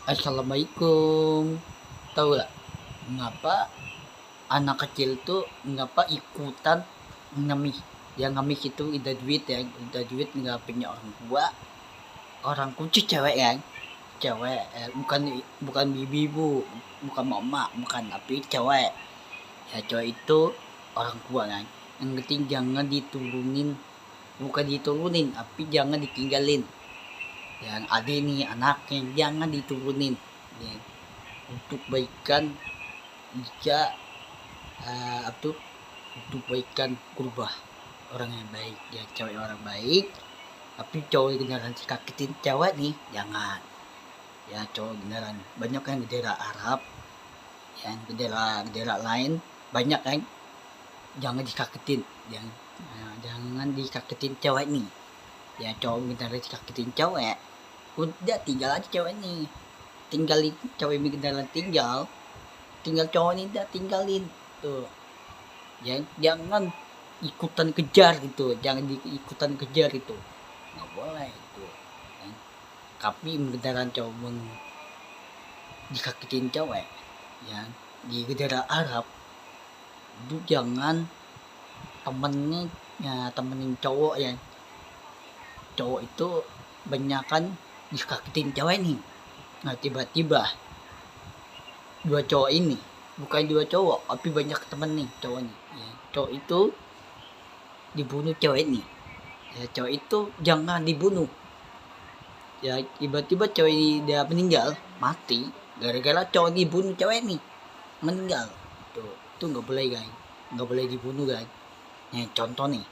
Assalamualaikum. Tahu gak mengapa anak kecil tuh mengapa ikutan ngemis? Yang ngemis itu udah duit ya, udah duit nggak punya orang tua. Orang kunci cewek kan, cewek bukan bukan bibi bu, bukan mama, bukan tapi cewek. Ya cewek itu orang tua kan. Yang penting jangan diturunin, bukan diturunin, tapi jangan ditinggalin. Yang ada nih anaknya jangan diturunin. Ya, untuk baikan jika apa tuh untuk baikan kurban orang yang baik ya, cewek orang baik tapi cowok beneran kakitin cewek nih jangan. Ya cowok beneran banyak kan bendera Arab, yang bendera lain banyak kan, jangan dikagetin, jangan dikagetin cewek nih. Ya cowok beneran dikagetin cewek udah tinggal aja cewek nih, tinggalin cewek beneran tinggal cowok ini udah tinggalin tuh. Ya jangan ikutan kejar gitu, jangan ikutan kejar itu nggak boleh itu ya. Tapi beneran cowok dikakitin cewek ya di negara Arab itu jangan temennya ya, temenin cowok ya, cowok itu banyakan dikakitin cewek nih. Nah tiba-tiba dua cowok ini, bukan dua cowok tapi banyak temen nih cowok nih ya, cowok itu dibunuh cewek nih. Ya cowok itu jangan dibunuh. Ya tiba-tiba cewek ini dia meninggal mati gara-gara cowok dibunuh cewek nih meninggal. Tuh nggak boleh guys, nggak boleh dibunuh guys. Nih contoh nih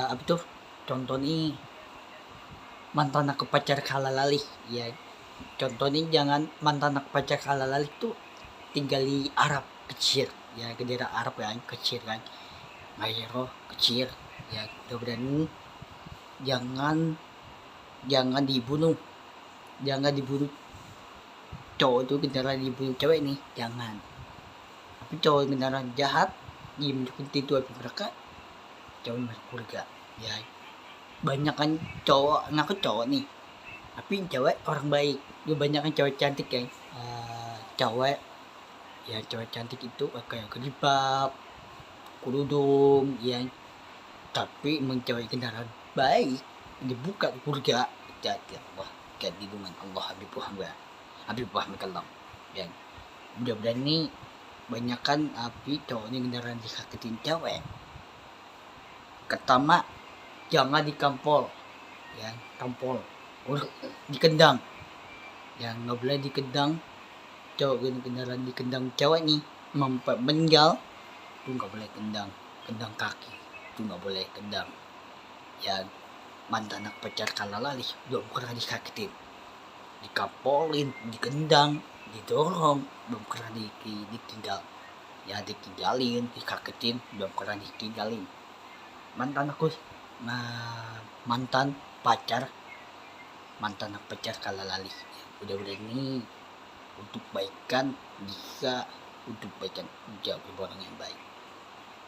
apa tuh, contoh nih mantan aku pacar kalalali ya. Contoh nih jangan mantan aku pacar kalalali tuh tinggal di Arab kecil ya, ke daerah Arab kan kecil kan, Mairo kecil ya. Kemudian jangan dibunuh, jangan dibunuh cowok itu beneran dibunuh cewek nih jangan. Tapi cowok beneran jahat dimasukin itu api mereka, cowok masuk surga ya. Banyak kan cowok ngaku cowok nih tapi cewek orang baik ya, banyak kan cewek cantik kan. Cewek ya cewek cantik itu kayak keripap kerudung ya, tapi mencari kendaraan baik dibuka surga jadi Allah, jadi dengan Allah Habib Muhammad Allah ya. Mudah-mudahan nih banyakkan api cowok ini kendaraan disakitin cewek. Pertama jangan dikampol ya, kampol dikendang ya, nggak boleh dikendang cowok kendaraan dikendang cewek nih meninggal tuh nggak boleh kendang kaki tuh nggak boleh kendang ya. Mantan anak pacar kalalali belum pernah disakitin, dikapolin, dikendang, didorong, belum pernah ditinggal ya, ditinggalin, dikagetin, belum pernah ditinggalin. Mantan aku mantan pacar mantan anak pacar kalalali udah ini untuk baikan bisa, untuk baikan jauh orang yang baik.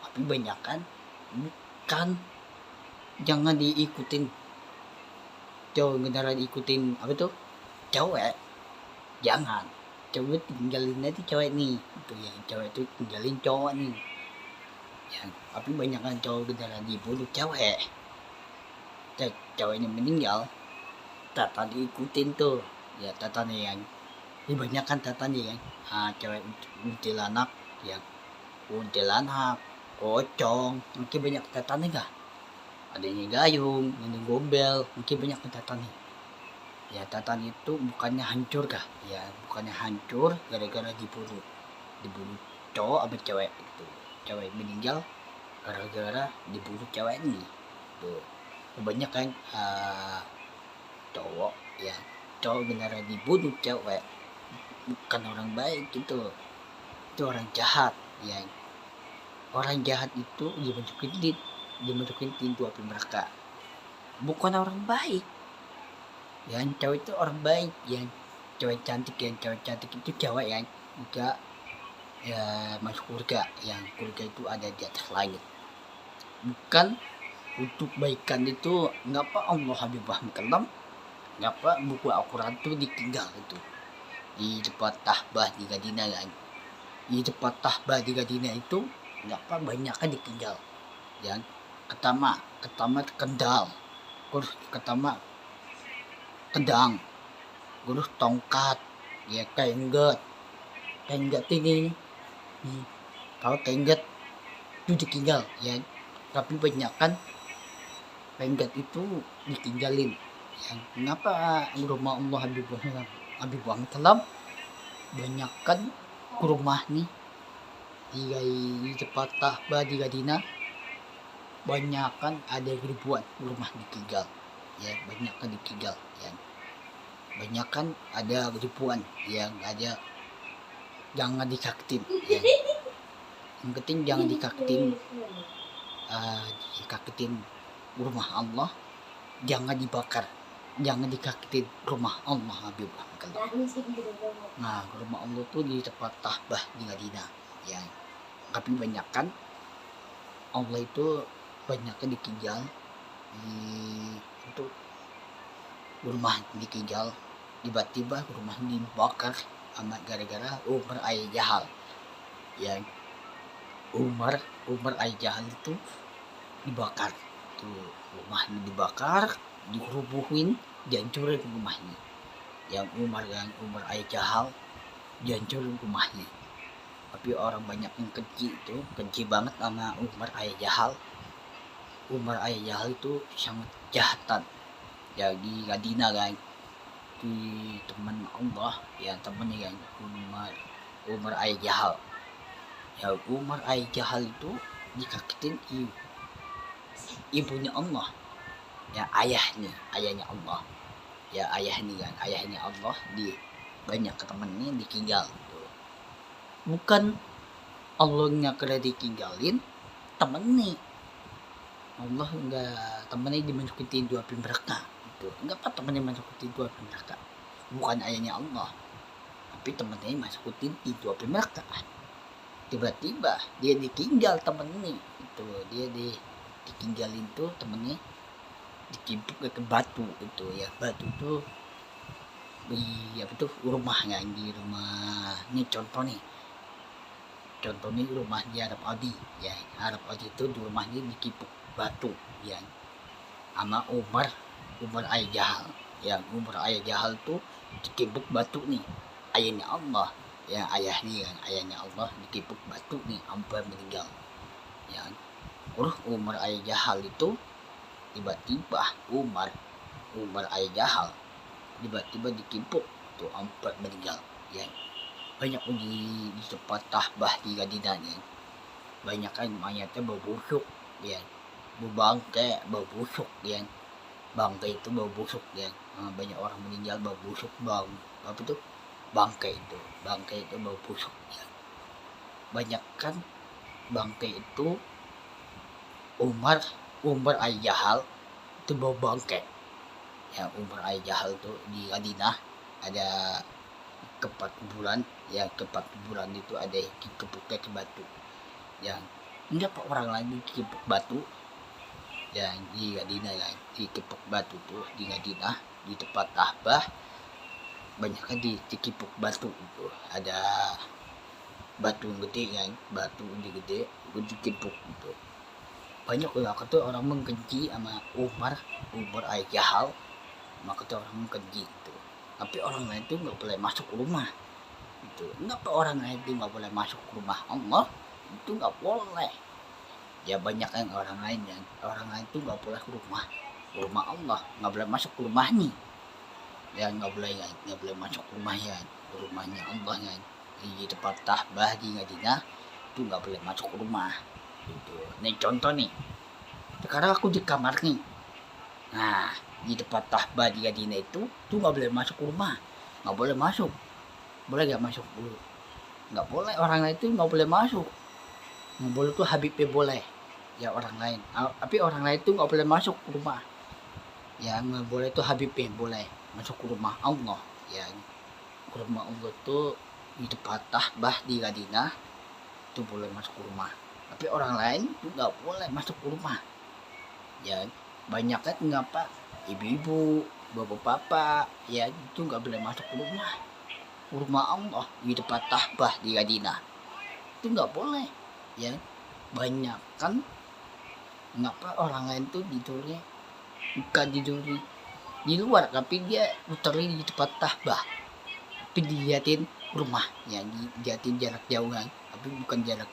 Tapi banyak kan bukan, jangan diikutin cowok beneran ikutin apa tuh cewek, jangan cewek tinggalin aja cewek nih itu ya, cewek itu tinggalin cowok nih ya. Tapi banyak kan cowok beneran dibunuh cewek, ceweknya meninggal tata diikutin tuh ya, tatanya yang ini banyak kan tatanya kan. Cewek kuntilanak ya, kuntilanak pocong mungkin banyak tatanya gak, adanya gayung, ini gombel, mungkin banyak tatan nih. Ya tatan itu bukannya hancur kah? Ya bukannya hancur gara-gara dibunuh cowok apa cewek itu. Cewek meninggal gara-gara dibunuh cewek ini. Tuh banyak kan cowok ya, cowok beneran dibunuh cewek, bukan orang baik gitu. Itu orang jahat ya. Orang jahat itu dimasukin pintu api neraka, bukan orang baik ya. Cewek itu orang baik ya, cewek cantik ya, cewek cantik itu cewek yang enggak ya masuk surga, yang surga itu ada di atas langit. Bukan untuk baikan itu ngapa Allah Habib Muhammad ngapa buku Al-Quran tuh ditinggal itu di tempat tahbah di Gadina kan. Di tempat tahbah di Gadina itu ngapa banyak kan ditinggal yang pertama kendal, terus pertama kedang, terus tongkat, ya kengget ini. Kalau kengget itu ditinggal ya, tapi banyak kan kengget itu ditinggalin ya. Kenapa rumah Allah Habib Telam banyak kan ke rumah nih di tempat tahbah di Gadina, banyak kan ada ribuan rumah ditinggal ya, banyak kan ditinggal ya, banyak kan ada ribuan yang ada. Jangan dikagetin ya. Yang penting jangan dikagetin rumah Allah, jangan dibakar, jangan dikagetin rumah Allah Habib. Nah, rumah Allah tuh di tempat tahbah di Madinah ya. Tapi banyak kan Allah itu banyaknya ditinggal itu rumah ditinggal, tiba-tiba rumah dibakar sama gara-gara Umar Ayah Jahal ya. Umar Ayah Jahal itu dibakar tuh, rumahnya dibakar, dirubuhin, dihancurin rumahnya yang Umar Ayah Jahal, dihancurin rumahnya. Tapi orang banyak yang keji banget sama Umar Ayah Jahal. Umar Ayah Jahal itu sangat jahatan ya di Gadina kan, di teman Allah ya, temennya kan Umar Ayah Jahal ya. Umar Ayah Jahal itu dikagetin ibunya Allah ya, ayahnya Allah ya, ayahnya Allah di banyak temennya ditinggal tuh. Bukan Allahnya kena ditinggalin, temennya Allah enggak, temennya dimasukin dua api neraka itu. Enggak apa temennya masukin dua api neraka, bukan ayahnya Allah, tapi temennya masukin dua api neraka. Tiba-tiba dia ditinggal temennya itu, dia ditinggalin tuh temennya, ditimpuk ke batu itu ya. Batu tuh di apa tuh rumahnya, di rumah ini contohnya rumah di Arab Adi ya. Arab Adi itu di rumahnya dikipuk batu ya sama Umar Ayah Jahal ya. Umar Ayah Jahal tuh dikipuk batu nih, ayahnya Allah ya, ayahnya Allah dikipuk batu nih sampai meninggal ya. Umar Ayah Jahal itu tiba-tiba Umar Ayah Jahal tiba-tiba dikipuk tuh sampai meninggal ya. Banyak di tempat tahbah di Gadinanya, banyak kan mayatnya bau busuk ya, bangkai bau busuk ya, bangkai itu bau busuk ya. Banyak orang meninggal bau busuk, apa tuh bangkai itu bau busuk ya. Banyak kan bangkai itu Umar Ayah Jahal itu bau bangkai ya. Umar Ayah Jahal tuh di Madinah ada tempat kuburan ya, tempat kuburan itu ada dikepuknya ke batu yang enggak pak orang lain dikepuk batu ya. Di Madinah kan dikepuk batu tuh di Madinah di tempat tahbah, banyak kan dikepuk batu itu, ada batu gede kan, batu gede dikepuk itu. Banyak orang mengkenci sama Umar Ayah Jahal, maka tuh orang mengkenci itu. Tapi orang lain itu nggak boleh masuk rumah itu. Kenapa orang lain itu nggak boleh masuk rumah Allah? Itu nggak boleh ya. Banyak yang orang lain itu nggak boleh rumah Allah, nggak boleh masuk rumahnya ya, nggak boleh masuk rumahnya Allah ya. Di tempat tahbah di Madinah itu nggak boleh masuk rumah itu. Nih contoh nih, sekarang aku di kamar nih. Nah, di tempat tahbah di Gadina itu tuh nggak boleh masuk rumah, nggak boleh masuk. Boleh nggak masuk dulu? Nggak boleh, orang lain itu nggak boleh masuk. Nggak boleh tuh Habibnya boleh ya, orang lain. Tapi orang lain itu nggak boleh masuk rumah ya. Nggak boleh tuh Habibnya boleh masuk ke rumah Allah ya. Rumah Allah tuh di tempat tahbah di Gadina itu boleh masuk ke rumah, tapi orang lain tuh nggak boleh masuk ke rumah ya. Banyak kan ngapa ibu-ibu bapak-bapak ya itu nggak boleh masuk ke rumah Allah di tempat tahbah di Madinah itu nggak boleh ya. Banyak kan ngapa orang lain tuh tidurnya bukan tidur di luar tapi dia muterin di tempat tahbah tapi diliatin rumah ya, diliatin jarak jauh kan tapi bukan jarak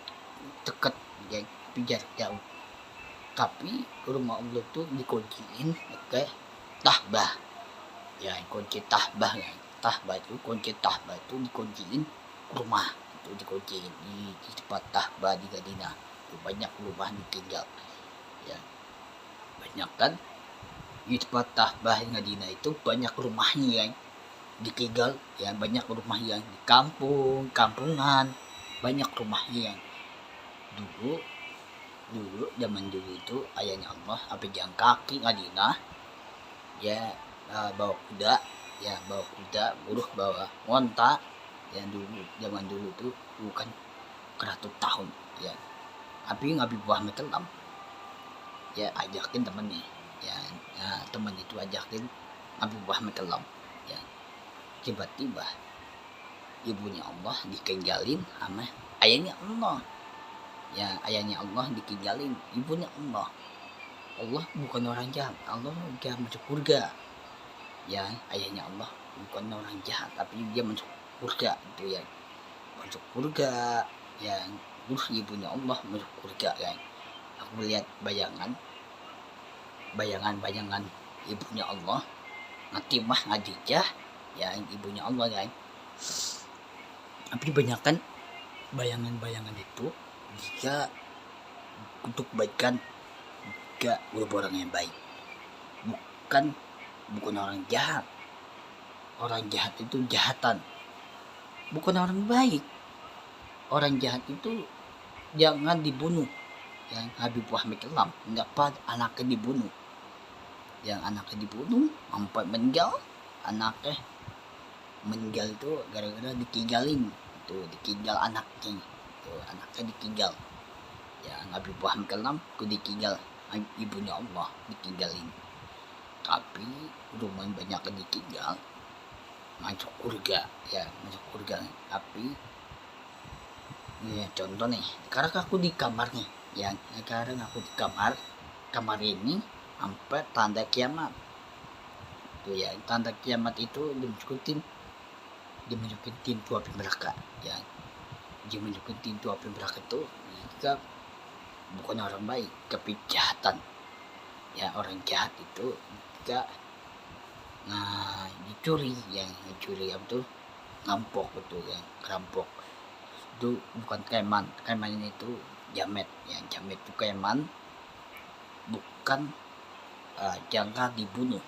dekat ya, tapi jarak jauh. Tapi rumah Allah tuh dikunciin pakai tahbah ya, kunci tahbah ya. Kunci tahbah itu dikunciin rumah itu, dikunciin di tempat tahbah di Madinah itu banyak rumah ditinggal ya. Banyak kan di tempat tahbah di Madinah itu banyak rumahnya yang ditinggal ya, banyak rumah yang di kampungan, banyak rumahnya yang dulu zaman dulu itu ayahnya Allah apa jalan kaki Madinah ya, bawa kuda buruh bawa onta yang dulu zaman dulu tuh bukan 100 tahun ya. Tapi Nabi Muhammad SAW ya ajakin temennya ya, temen itu ajakin Nabi Muhammad SAW ya. Tiba-tiba ibunya Allah ditinggalin sama ayahnya Allah ya, ayahnya Allah ditinggalin ibunya Allah. Allah bukan orang jahat, Allah dia masuk surga ya. Ayahnya Allah bukan orang jahat tapi dia masuk surga itu ya, masuk surga ya. Terus ibunya Allah masuk surga ya. Aku melihat bayangan ibunya Allah Natimah Khadijah ya, ibunya Allah ya. Tapi kebanyakan bayangan itu jika untuk kebaikan, juga orang yang baik, bukan orang jahat. Orang jahat itu jahatan, bukan orang baik. Orang jahat itu jangan dibunuh. Yang Habib Muhammad SAW nggak pada anaknya dibunuh. Yang anaknya dibunuh sampai meninggal, anaknya meninggal itu gara-gara ditinggalin tuh, ditinggal anaknya tuh, anaknya ditinggal ya. Habib Muhammad SAW itu ditinggal ibunya Allah ditinggalin, tapi lumayan banyak yang ditinggal masuk surga ya, masuk surga. Tapi ya contoh nih, sekarang aku di kamar nih ya, sekarang aku di kamar ini sampai tanda kiamat tuh ya. Tanda kiamat itu dimasukin pintu api neraka ya, dimasukin pintu api neraka itu jika bukan orang baik tapi kejahatan ya. Orang jahat itu jika dicuri apa tuh, ngampok itu ya, kerampok itu bukan keman itu jamet ya. Jamet itu keman bukan jangan dibunuh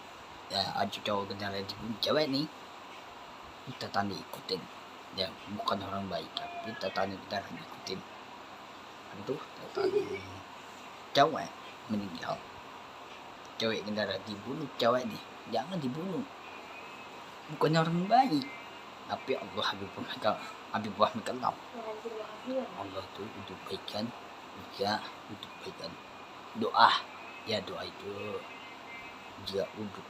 ya. Ada cowok kenal dibunuh cewek nih, kita tanda ikutin ya, bukan orang baik tapi kita tanda ikutin. Itu cewek meninggal, cewek kendaraan dibunuh, cewek nih jangan dibunuh, bukan orang baik tapi Allah Habib Muhammad SAW Allah tuh untuk kebaikan ya, untuk kebaikan doa ya. Doa itu dia untuk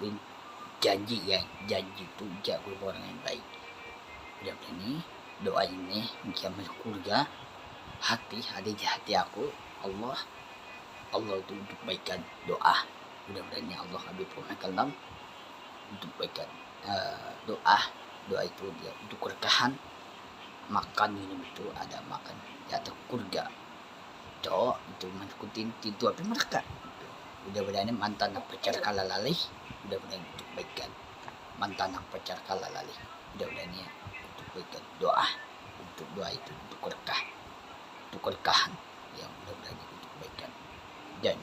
janji ya, janji itu jago orang yang baik. Udah ini doa ini bisa masuk surga. Hati di hati aku Allah itu untuk kebaikan doa. Mudah-mudahan Allah Habib Muhammad SAW untuk kebaikan doa itu dia untuk keberkahan, makan minum itu ada makan di atas surga. Cowok itu masukin pintu api neraka. Mudah-mudahan mantan pacar kalah lalih, mudah-mudahan untuk kebaikan. Mantan pacar kalah lalih, mudah-mudahan ya untuk kebaikan. Doa itu untuk keberkahan yang mudah-mudahan untuk kebaikan. Dan